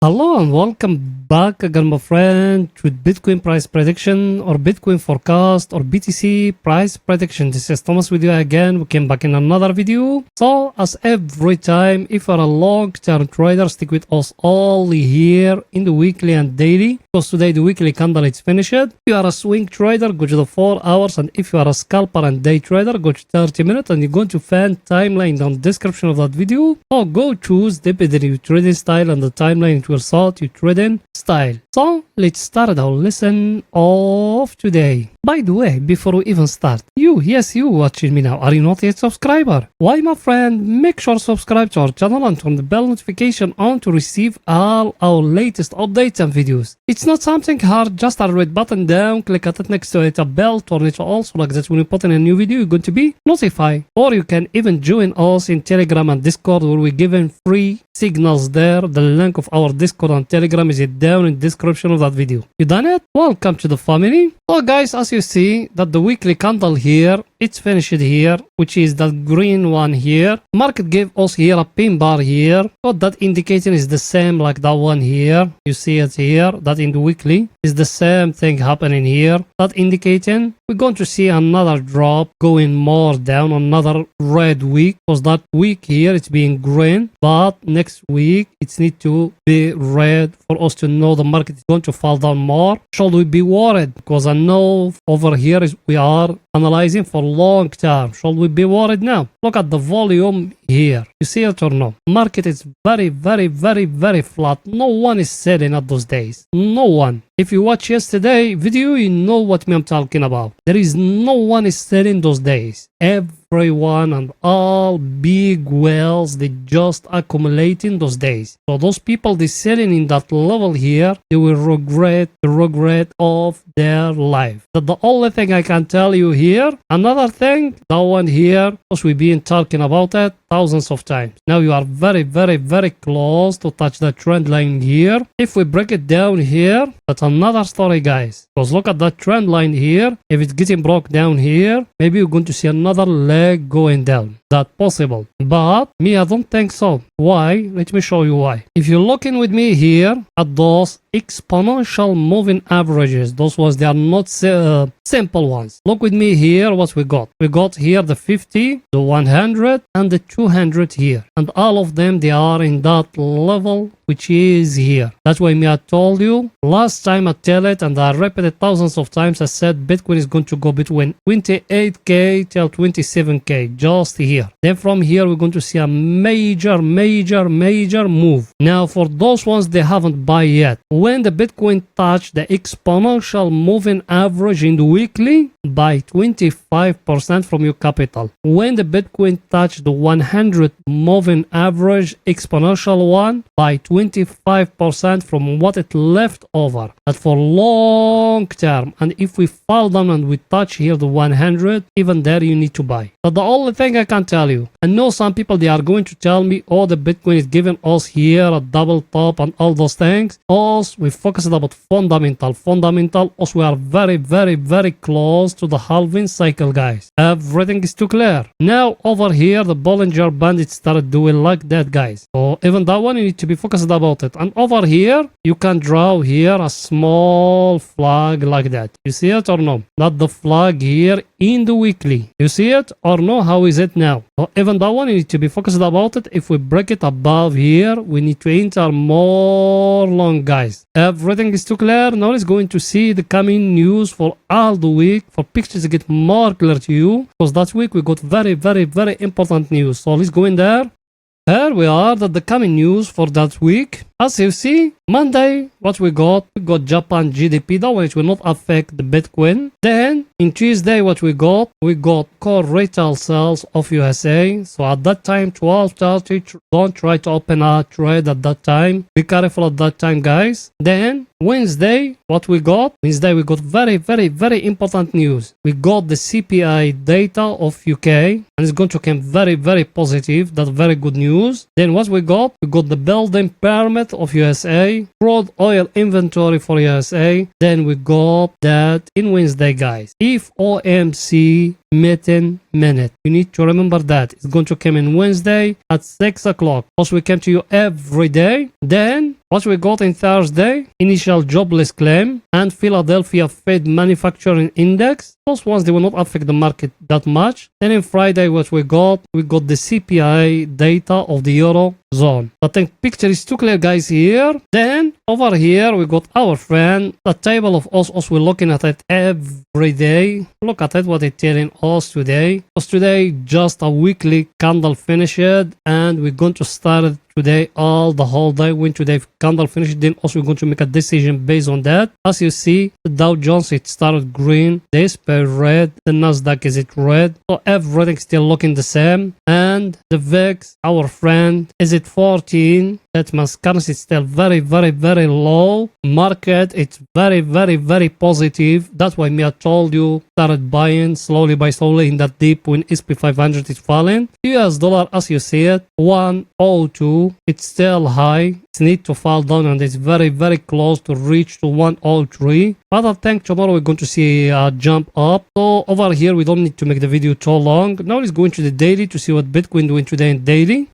Hello and welcome back again, my friend, to Bitcoin price prediction or Bitcoin forecast or BTC price prediction. This is Thomas with you again. We came back in another video. So, as every time, if you're a long-term trader, stick with us only here in the weekly and daily. Because today the weekly candle is finished. If you are a swing trader, go to the 4 hours, and if you are a scalper and day trader, go to 30 minutes, and you're going to find timeline down the description of that video. So go choose the better trading style and the timeline it will sort your trading style. So let's start our lesson of today. By the way, before we even start, you watching me now, are you not yet subscriber? Why, my friend, make sure to subscribe to our channel and turn the bell notification on to receive all our latest updates and videos. It's not something hard, just a red button down, click at it next to it, a bell, turn it also like that when we put in a new video, you're going to be notified. Or you can even join us in Telegram and Discord where we're giving free signals there. The link of our Discord and Telegram is down in the description of that video. You done it? Welcome to the family. So guys, as you see that the weekly candle here, it's finished here, which is that green one here. Market gave us here a pin bar here. So that indicating is the same like that one here. You see it here, that in the weekly is the same thing happening here. That indicating we're going to see another drop going more down, another red week, because that week here it's being green, but next week it's need to be red for us to know the market is going to fall down more. Should we be worried? Because I know over here we are analyzing for long term. Should we be worried now? Look at the volume here. You see it or no? Market is very flat. No one is selling at those days. No one. If you watch yesterday video, you know what I'm talking about. There is no one is selling those days. Everyone and all big whales, they just accumulating those days. So those people they selling in that level here, they will regret the regret of their life. That's the only thing I can tell you here. Another thing, that one here, because we've been talking about it thousands of times. Now you are very close to touch the trend line here. If we break it down here, that's another story, guys. Because look at that trend line here. If it's getting broke down here, maybe you're going to see another leg going down. That's possible. But me, I don't think so. Why? Let me show you why. If you're looking with me here at those exponential moving averages, those ones, they are not simple ones. Look with me here what we got. We got here the 50, the 100, and the 200 here. And all of them, they are in that level, which is here. That's why me, I told you last time I tell it, and I repeated thousands of times. I said Bitcoin is going to go between 28k till 27k, just here. Then from here, we're going to see a major move. Now, for those ones, they haven't buy yet. When the Bitcoin touched the exponential moving average in the weekly, by 25% from your capital. When the Bitcoin touched the 100 moving average exponential one, by 25% from what it left over. That for long term. And if we fall down and we touch here the 100, even there you need to buy. But the only thing I can tell you, I know some people, they are going to tell me, oh, the Bitcoin is giving us here a double top and all those things. Us, we focus about fundamental. Us, we are very close to the halving cycle, guys. Everything is too clear. Now over here, the Bollinger Band, it started doing like that, guys. So even that one, you need to be focused about it. And over here, you can draw here a small flag like that. You see it or no? Not the flag here in the weekly. You see it or no? How is it now? So even that one, you need to be focused about it. If we break it above here, we need to enter more long, guys. Everything is too clear. Now let's going to see the coming news for all the week, for pictures to get more clear to you, because that week we got very important news. So let's go in there. Here we are, the coming news for that week. As you see, Monday, what we got Japan GDP, that one it will not affect the Bitcoin. Then, in Tuesday, what we got core retail sales of USA. So at that time, 12:30, don't try to open a trade at that time. Be careful at that time, guys. Then, Wednesday, what we got? Wednesday, we got very important news. We got the CPI data of UK, and it's going to come very positive. That's very good news. Then what we got? We got the building permit of USA, crude oil inventory for USA. Then we got that in Wednesday, guys. If OMC meeting minute. You need to remember that. It's going to come in Wednesday at 6 o'clock. Also, we come to you every day. Then, what we got in Thursday, initial jobless claim and Philadelphia Fed Manufacturing Index. Those ones, they will not affect the market that much. Then in Friday, what we got the CPI data of the Eurozone. I think picture is too clear, guys, here. Then over here, we got our friend, the table of us. We're looking at it every day. Look at it, what it's telling us today. Because today, just a weekly candle finished, and we're going to start today the whole day. When today candle finished, then also we're going to make a decision based on that. As you see, the Dow Jones, it started green, the SP red, the Nasdaq is it red, so everything's still looking the same. And the VIX, our friend, is it 14. That means currency is still very, very, very low. Market, it's very, very, very positive. That's why me I told you, started buying slowly by slowly in that dip when SP 500 is falling. US dollar, as you see it, 102. It's still high. It needs to fall down, and it's very, very close to reach to 103. But I think tomorrow we're going to see a jump up. So over here, we don't need to make the video too long. Now let's go into the daily to see what Bitcoin doing today in daily.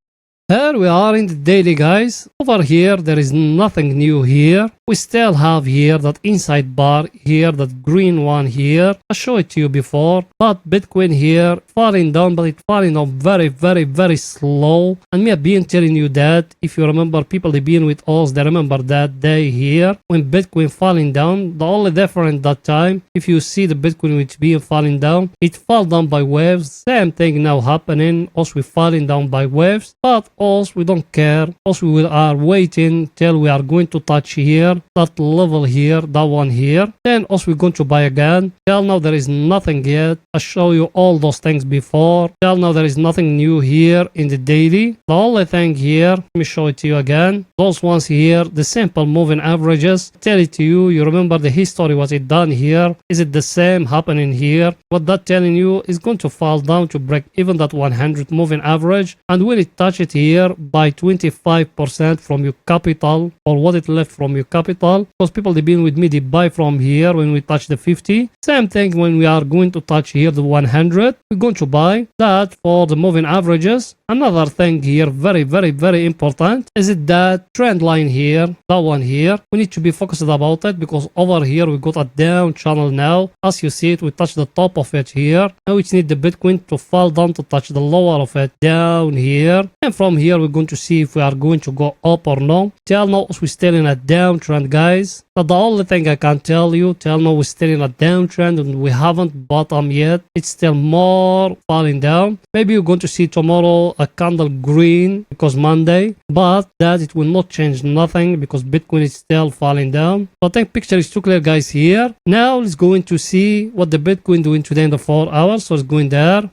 Here we are in the daily, guys. Over here, there is nothing new here. We still have here that inside bar here, that green one here. I showed it to you before. But Bitcoin here, falling down, but it's falling down very, very, very slow. And me, I've been telling you that. If you remember, people they've been with us, they remember that day here when Bitcoin falling down. The only difference that time, if you see the Bitcoin which being falling down, it fall down by waves. Same thing now happening. Also, we falling down by waves. But also, we don't care. Also, we are waiting till we are going to touch here, that level here, that one here. Then also we're going to buy again. Till now there is nothing yet. I show you all those things before. Till now there is nothing new here in the daily. The only thing here, let me show it to you again. Those ones here, the simple moving averages. Tell it to you. You remember the history, what it done here. Is it the same happening here? What that telling you is going to fall down to break even that 100 moving average. And when it touch it here, by 25% from your capital, or what it left from your capital, because people they've been with me, they buy from here when we touch the 50. Same thing when we are going to touch here the 100, we're going to buy that for the moving averages. Another thing here, very, very, very important, is it that trend line here, that one here. We need to be focused about it, because over here we got a down channel now. As you see it, we touch the top of it here. Now we need the Bitcoin to fall down to touch the lower of it down here. And from here we're going to see if we are going to go up or no. Till now we're still in a downtrend, guys. But the only thing I can tell you, till now we're still in a downtrend and we haven't bottom yet. It's still more falling down. Maybe you're going to see tomorrow a candle green because Monday, but that it will not change nothing because Bitcoin is still falling down. So I think picture is too clear, guys, here. Now let's go into see what the Bitcoin doing today in the 4 hours. So it's going there.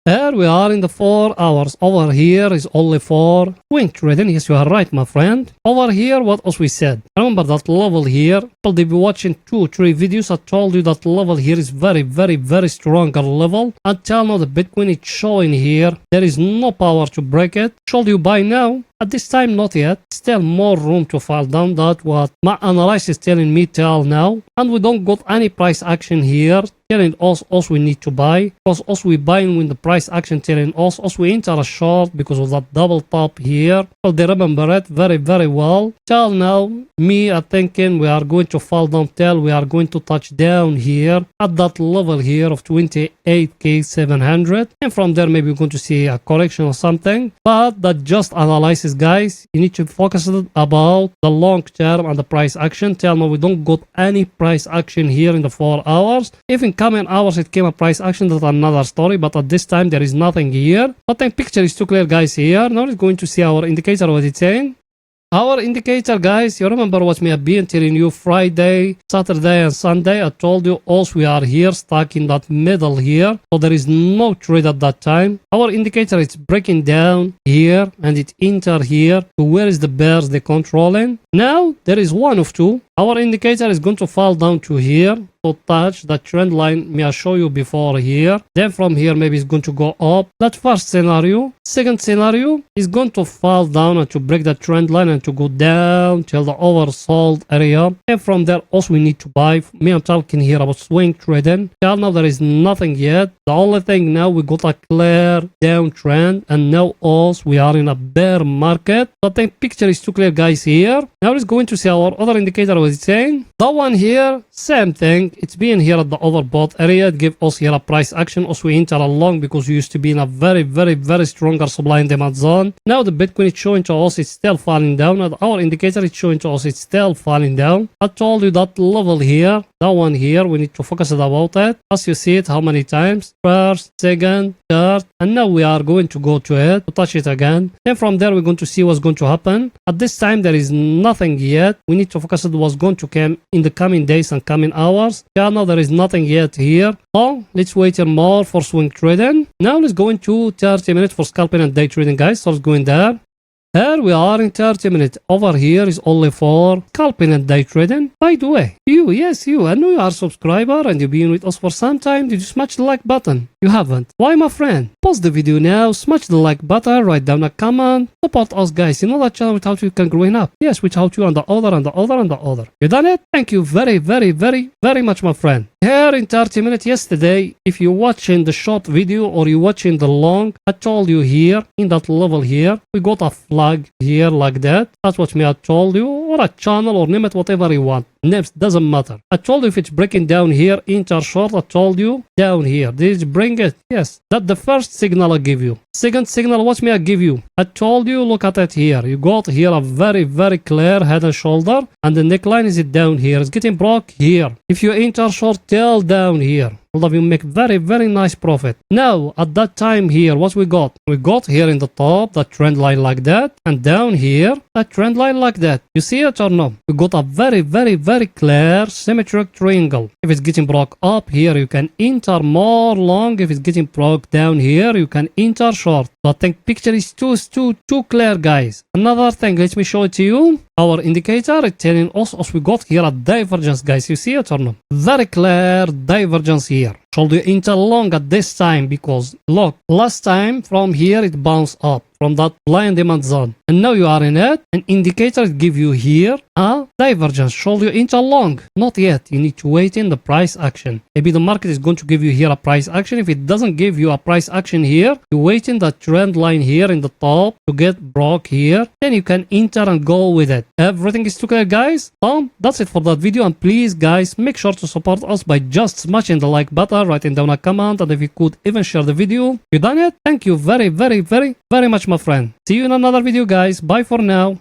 Here we are in the 4 hours. Over here is only for swing trading. Yes, you are right, my friend. Over here, what else we said? Remember that level here. People, they be watching 2-3 videos. I told you that level here is very, very, very stronger level. Until now, the Bitcoin is showing here. There is no power to break it. Should you buy now? At this time, not yet. Still more room to fall down. That's what my analysis is telling me till now. And we don't got any price action here telling us also we need to buy. Because also we buying when the price action telling us also we enter a short because of that double top here. Well, they remember it very, very well. Till now, me are thinking we are going to fall down till we are going to touch down here at that level here of 28,700. And from there, maybe we're going to see a correction or something. But that just analysis, guys. You need to focus about the long term and the price action. Till now, we don't got any price action here in the 4 hours. If in coming hours it came a price action, that's another story. But at this time, there is nothing here. But the picture is too clear, guys, here. Now we're going to see our indicator, what it's saying. Our indicator, guys, you remember what me have been telling you Friday, Saturday and Sunday. I told you also we are here stuck in that middle here. So there is no trade at that time. Our indicator is breaking down here and it enter here. So where is the bears they controlling? Now there is one of two. our indicator is going to fall down to here to touch the trend line me I show you before here. Then from here maybe it's going to go up. That first scenario. Second scenario is going to fall down and to break the trend line and to go down till the oversold area. And from there also we need to buy. Me I'm talking here about swing trading. Till now there is nothing yet. The only thing now we got a clear downtrend and now also we are in a bear market. So I think picture is too clear guys here. Now let's go into see our other indicator was it saying. The one here, same thing. It's been here at the overbought area. It gave us here a price action. Also we enter along because we used to be in a very stronger supply and demand zone. Now the Bitcoin is showing to us it's still falling down. And our indicator is showing to us it's still falling down. I told you that level here, that one here, we need to focus about it. As you see it, how many times? First, second, third, and now we are going to go to it, to touch it again. And from there we're going to see what's going to happen. At this time there is nothing yet. We need to focus on what's going to come in the coming days and coming hours. Yeah, now there is nothing yet here. So let's wait here more for swing trading. Now let's go into 30 minutes for scalping and day trading guys. So let's go in there. Here we are in 30 minutes. Over here is only for scalping and day trading. By the way, yes, I know you are a subscriber and you've been with us for some time. Did you smash the like button? You haven't. Why, my friend? Pause the video now, smash the like button, write down a comment, support us guys. You know that channel without you can growing up. Yes, without you and the other and the other and the other. You done it? Thank you very much, my friend. Here in 30 minutes yesterday, if you're watching the short video or you're watching the long, I told you here, in that level here, we got a flag here like that. That's what me I told you, or a channel or name it whatever you want. Names doesn't matter. I told you if it's breaking down here, inter short, I told you down here. Did you bring it? Yes. That's the first signal I give you. Second signal, what may I give you? I told you, look at it here. You got here a very clear head and shoulder, and the neckline is it down here. It's getting broke here. If you enter short tail down here, all of you make very nice profit. Now at that time here, what we got? We got here in the top that trend line like that, and down here that trend line like that. You see it or no? We got a very clear symmetric triangle. If it's getting broke up here, you can enter more long. If it's getting broke down here, you can enter short. So I think picture is too clear guys. Another thing, let me show it to you. Our indicator is telling us as we got here a divergence guys. You see it or no? Very clear divergence here. Should you enter long at this time because look, last time from here it bounced up from that supply and demand zone, and now you are in it. An indicator give you here a divergence. Should you enter long? Not yet. You need to wait in the price action. Maybe the market is going to give you here a price action. If it doesn't give you a price action here, you wait in the trend line here in the top to get broke here, then you can enter and go with it. Everything is clear guys. So that's it for that video, and please guys make sure to support us by just smashing the like button, writing down a comment, and if you could even share the video. You done it? Thank you very much my friend. See you in another video guys. Bye for now.